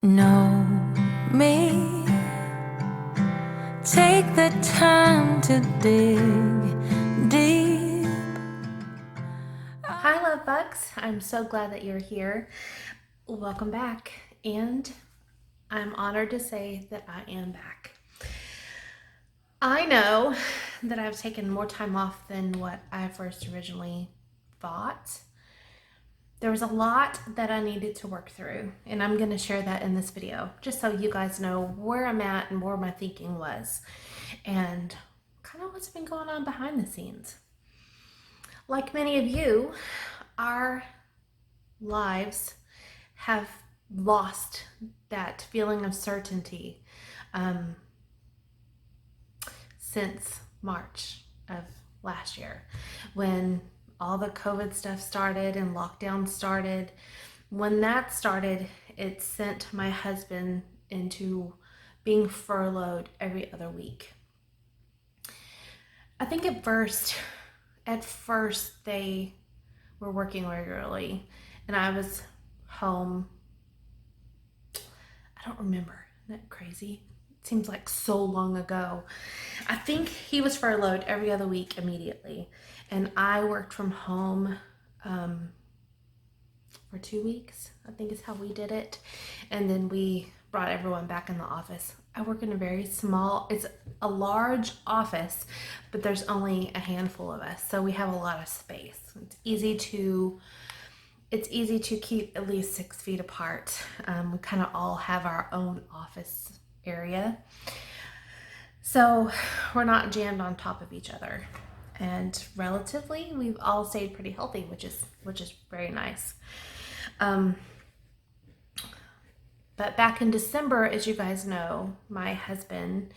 Know me, take the time to dig deep. Hi, love bugs. I'm so glad that you're here. Welcome back. And I'm honored to say that I am back. I know that I've taken more time off than what I first originally thought. There was a lot that I needed to work through, and I'm going to share that in this video, just so you guys know where I'm at and where my thinking was, and kind of what's been going on behind the scenes. Like many of you, our lives have lost that feeling of certainty since March of last year, when all the COVID stuff started and lockdown started. When that started, it sent my husband into being furloughed every other week. I think at first they were working regularly, and I was home. I don't remember. Isn't that crazy? It seems like so long ago. I think he was furloughed every other week immediately, and I worked from home for 2 weeks, I think is how we did it. And then we brought everyone back in the office. I work in a very small, it's a large office, but there's only a handful of us, so we have a lot of space. It's easy to keep at least 6 feet apart. We kind of all have our own office area, so we're not jammed on top of each other. And relatively, we've all stayed pretty healthy, which is very nice. But back in December, as you guys know, my husband,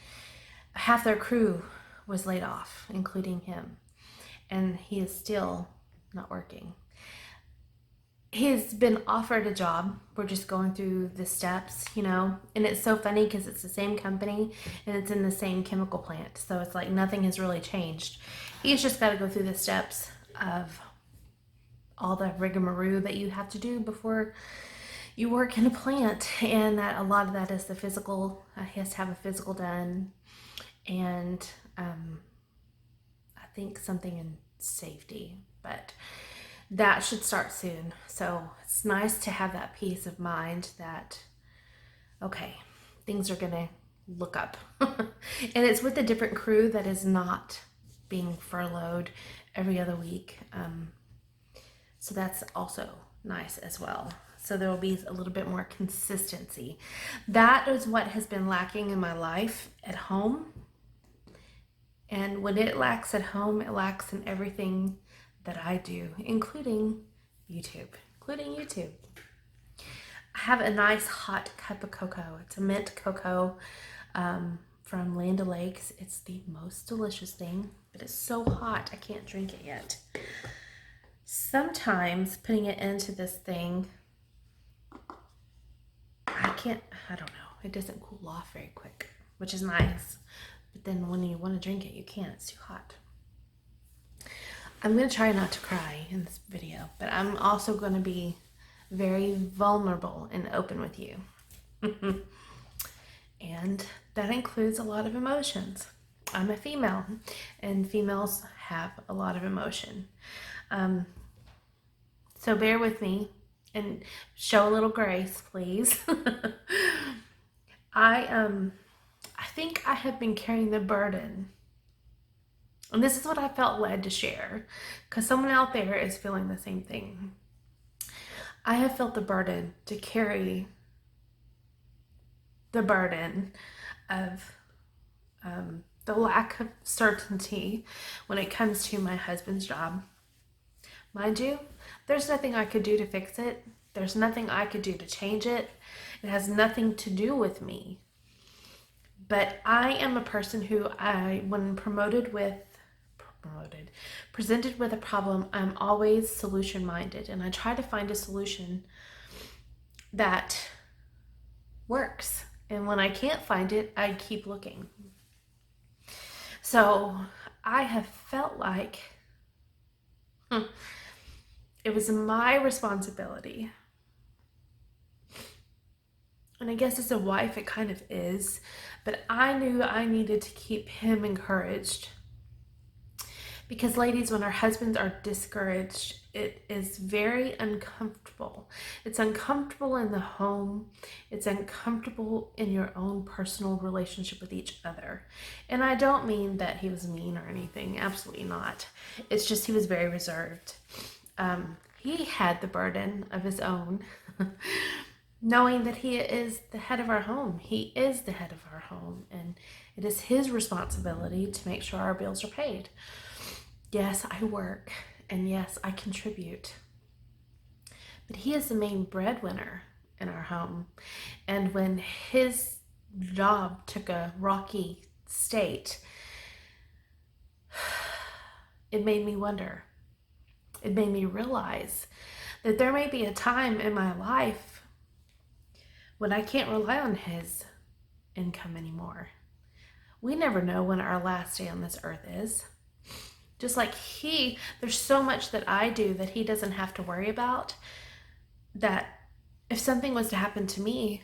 half their crew was laid off, including him, and he is still not working. He's been offered a job. We're just going through the steps, and it's so funny because it's the same company and it's in the same chemical plant. So it's like nothing has really changed. He's just got to go through the steps of all the rigmarole that you have to do before you work in a plant, and that a lot of that is the physical. He has to have a physical done, and I think something in safety, but that should start soon. So it's nice to have that peace of mind that, okay, things are gonna look up. And it's with a different crew that is not being furloughed every other week. So that's also nice as well. So there will be a little bit more consistency. That is what has been lacking in my life at home. And when it lacks at home, it lacks in everything that I do, including YouTube. I have a nice hot cup of cocoa. It's a mint cocoa from Land O'Lakes. It's the most delicious thing, but it's so hot I can't drink it yet. Sometimes putting it into this thing, I don't know, it doesn't cool off very quick, which is nice. But then when you want to drink it, you can't, it's too hot. I'm going to try not to cry in this video, but I'm also going to be very vulnerable and open with you. And that includes a lot of emotions. I'm a female, and females have a lot of emotion. So bear with me and show a little grace, please. I think I have been carrying the burden, and this is what I felt led to share, because someone out there is feeling the same thing. I have felt the burden to carry the burden of the lack of certainty when it comes to my husband's job. Mind you, there's nothing I could do to fix it. There's nothing I could do to change it. It has nothing to do with me. But I am a person who, when presented with a problem, I'm always solution minded, and I try to find a solution that works. And when I can't find it, I keep looking. So I have felt like it was my responsibility And I guess as a wife, it kind of is. But I knew I needed to keep him encouraged. Because, ladies, when our husbands are discouraged, it is very uncomfortable. It's uncomfortable in the home. It's uncomfortable in your own personal relationship with each other. And I don't mean that he was mean or anything. Absolutely not. It's just he was very reserved. He had the burden of his own, knowing that he is the head of our home. He is the head of our home, and it is his responsibility to make sure our bills are paid. Yes, I work, and yes, I contribute. But he is the main breadwinner in our home. And when his job took a rocky state, it made me wonder. It made me realize that there may be a time in my life when I can't rely on his income anymore. We never know when our last day on this earth is. Just like there's so much that I do that he doesn't have to worry about, that if something was to happen to me,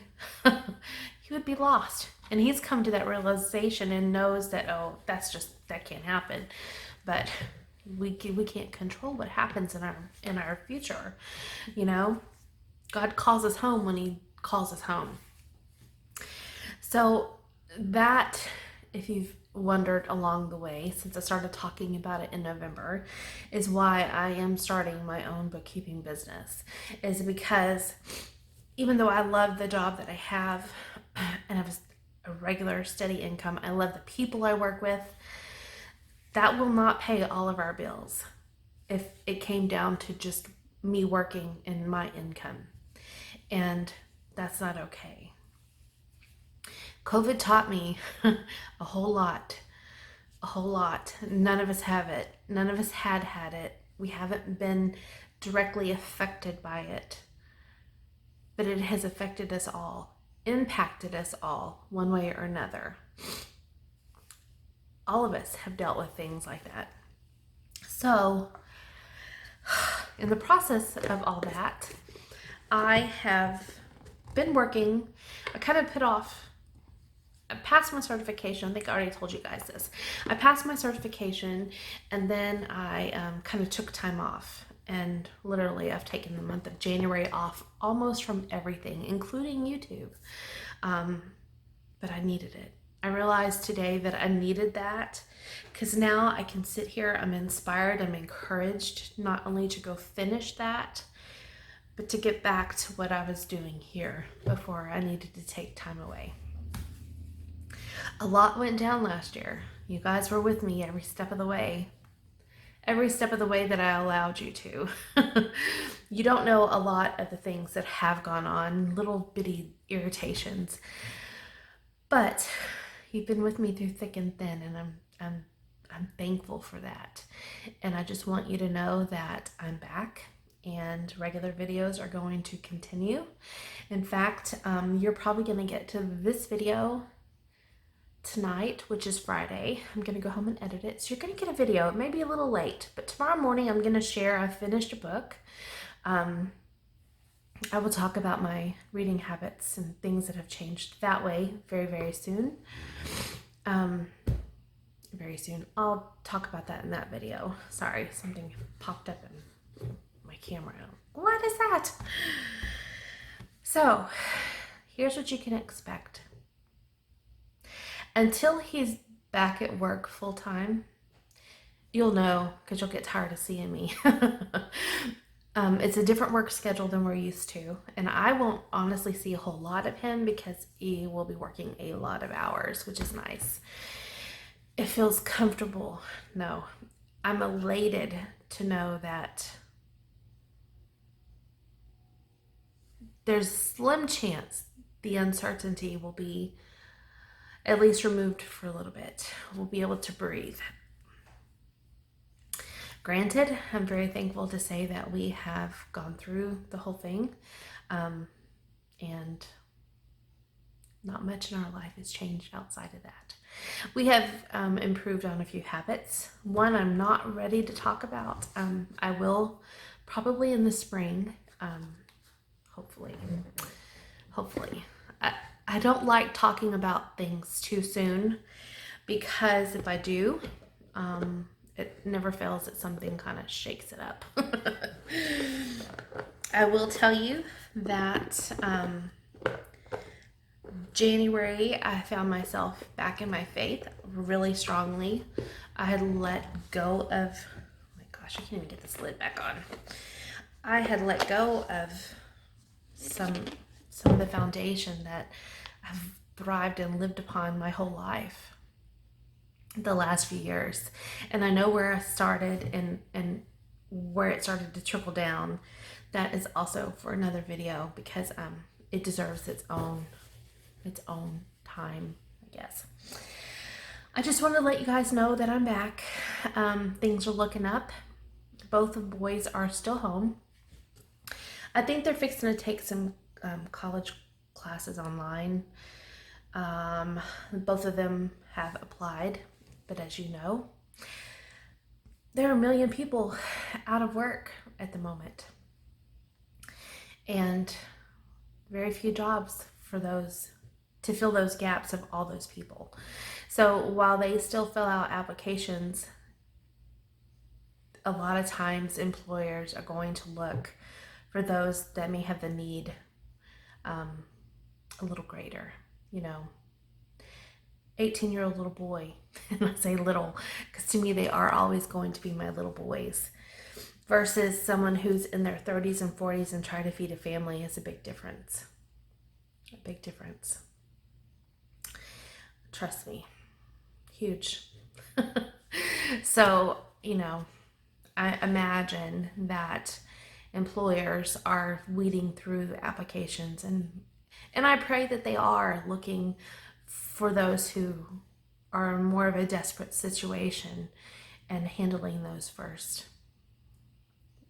he would be lost. And he's come to that realization and knows that, oh, that can't happen. But we can't control what happens in our future. You know, God calls us home when he calls us home. So that, if you've wondered along the way since I started talking about it in November, is why I am starting my own bookkeeping business. Is because even though I love the job that I have and have a regular steady income, I love the people I work with, that will not pay all of our bills if it came down to just me working and my income. And that's not okay. COVID taught me a whole lot. None of us have it. None of us had it. We haven't been directly affected by it. But it has affected us all, impacted us all, one way or another. All of us have dealt with things like that. So, in the process of all that, I have been working. I passed my certification. I think I already told you guys this. I passed my certification, and then I kind of took time off. And literally, I've taken the month of January off almost from everything, including YouTube. But I needed it. I realized today that I needed that, because now I can sit here, I'm inspired, I'm encouraged not only to go finish that, but to get back to what I was doing here before I needed to take time away. A lot went down last year. You guys were with me every step of the way. Every step of the way that I allowed you to. You don't know a lot of the things that have gone on, little bitty irritations. But you've been with me through thick and thin, and I'm thankful for that. And I just want you to know that I'm back, and regular videos are going to continue. In fact, you're probably going to get to this video tonight, which is Friday. I'm going to go home and edit it. So you're going to get a video. It may be a little late, but tomorrow morning I'm going to share. I've finished a book. I will talk about my reading habits and things that have changed that way very, very soon. Very soon. I'll talk about that in that video. Sorry, something popped up in my camera. What is that? So, here's what you can expect. Until he's back at work full time, you'll know, because you'll get tired of seeing me. It's a different work schedule than we're used to, and I won't honestly see a whole lot of him because he will be working a lot of hours, which is nice. It feels comfortable. No, I'm elated to know that there's slim chance the uncertainty will be at least removed for a little bit. We'll be able to breathe. Granted, I'm very thankful to say that we have gone through the whole thing, and not much in our life has changed outside of that. We have improved on a few habits. One I'm not ready to talk about. I will probably in the spring, hopefully. I don't like talking about things too soon, because if I do, it never fails that something kind of shakes it up. I will tell you that January, I found myself back in my faith really strongly. I had let go of, oh my gosh, I can't even get this lid back on. I had let go of some of the foundation that I've thrived and lived upon my whole life, the last few years. And I know where I started and where it started to trickle down. That is also for another video, because it deserves its own time, I guess. I just want to let you guys know that I'm back. Things are looking up. Both of the boys are still home. I think they're fixing to take some college classes online. Both of them have applied, but as you know, there are 1 million people out of work at the moment, and very few jobs for those to fill those gaps of all those people. So while they still fill out applications, a lot of times employers are going to look for those that may have the need a little greater, 18-year-old little boy, and I say little because to me they are always going to be my little boys, versus someone who's in their 30s and 40s and try to feed a family is a big difference. A big difference. Trust me, huge. So, I imagine that employers are weeding through applications, and I pray that they are looking for those who are in more of a desperate situation and handling those first.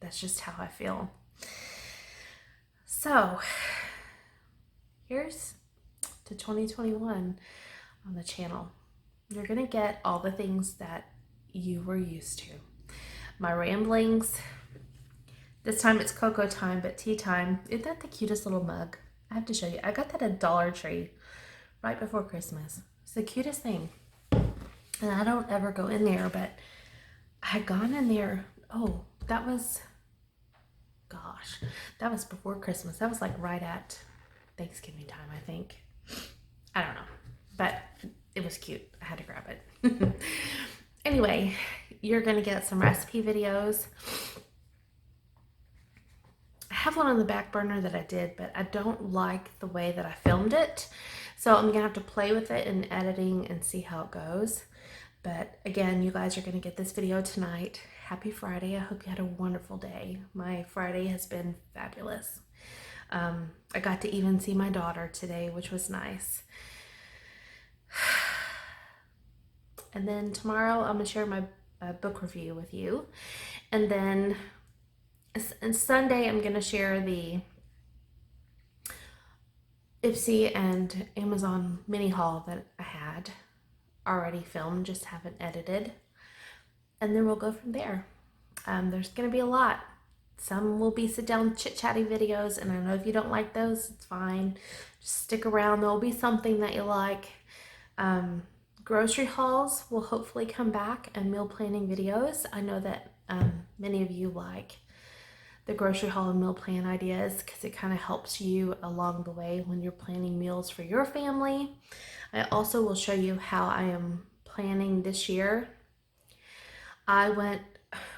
That's just how I feel. So here's to 2021 on the channel. You're gonna get all the things that you were used to. My ramblings. This time it's cocoa time, but tea time. Isn't that the cutest little mug? I have to show you. I got that at Dollar Tree right before Christmas. It's the cutest thing. And I don't ever go in there, but I had gone in there. Oh, that was before Christmas. That was like right at Thanksgiving time, I think. I don't know, but it was cute. I had to grab it. Anyway, you're gonna get some recipe videos. I have one on the back burner that I did, but I don't like the way that I filmed it. So I'm gonna have to play with it in editing and see how it goes. But again, you guys are gonna get this video tonight. Happy Friday. I hope you had a wonderful day. My Friday has been fabulous. I got to even see my daughter today, which was nice. And then tomorrow I'm gonna share my book review with you. And then Sunday I'm gonna share the Ipsy and Amazon mini haul that I had already filmed, just haven't edited. And then we'll go from there. There's gonna be a lot. Some will be sit down chit-chatty videos, and I know if you don't like those, it's fine. Just stick around, there'll be something that you like. Grocery hauls will hopefully come back, and meal planning videos. I know that many of you like the grocery haul and meal plan ideas because it kind of helps you along the way when you're planning meals for your family. I also will show you how I am planning this year. I went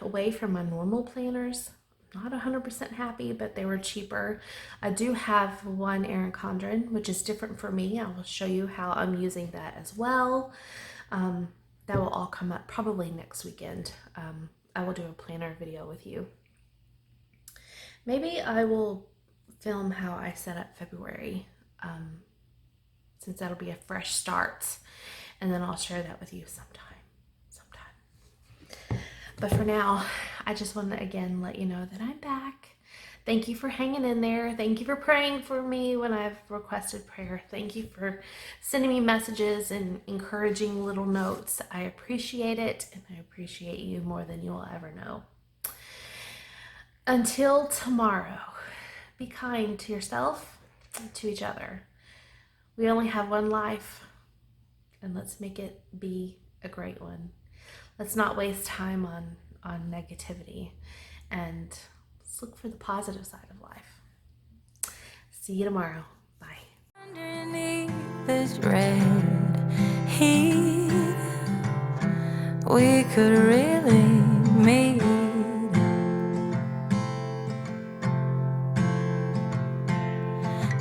away from my normal planners. Not 100% happy, but they were cheaper. I do have one Erin Condren, which is different for me. I will show you how I'm using that as well. That will all come up probably next weekend. I will do a planner video with you. Maybe I will film how I set up February, since that'll be a fresh start, and then I'll share that with you sometime. But for now, I just want to again let you know that I'm back. Thank you for hanging in there. Thank you for praying for me when I've requested prayer. Thank you for sending me messages and encouraging little notes. I appreciate it, and I appreciate you more than you'll ever know. Until tomorrow, be kind to yourself and to each other. We only have one life, and let's make it be a great one. Let's not waste time on negativity, and let's look for the positive side of life. See you tomorrow. Bye. Underneath this red heat, we could really meet.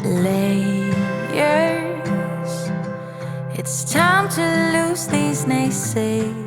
Layers, it's time to lose these naysayers.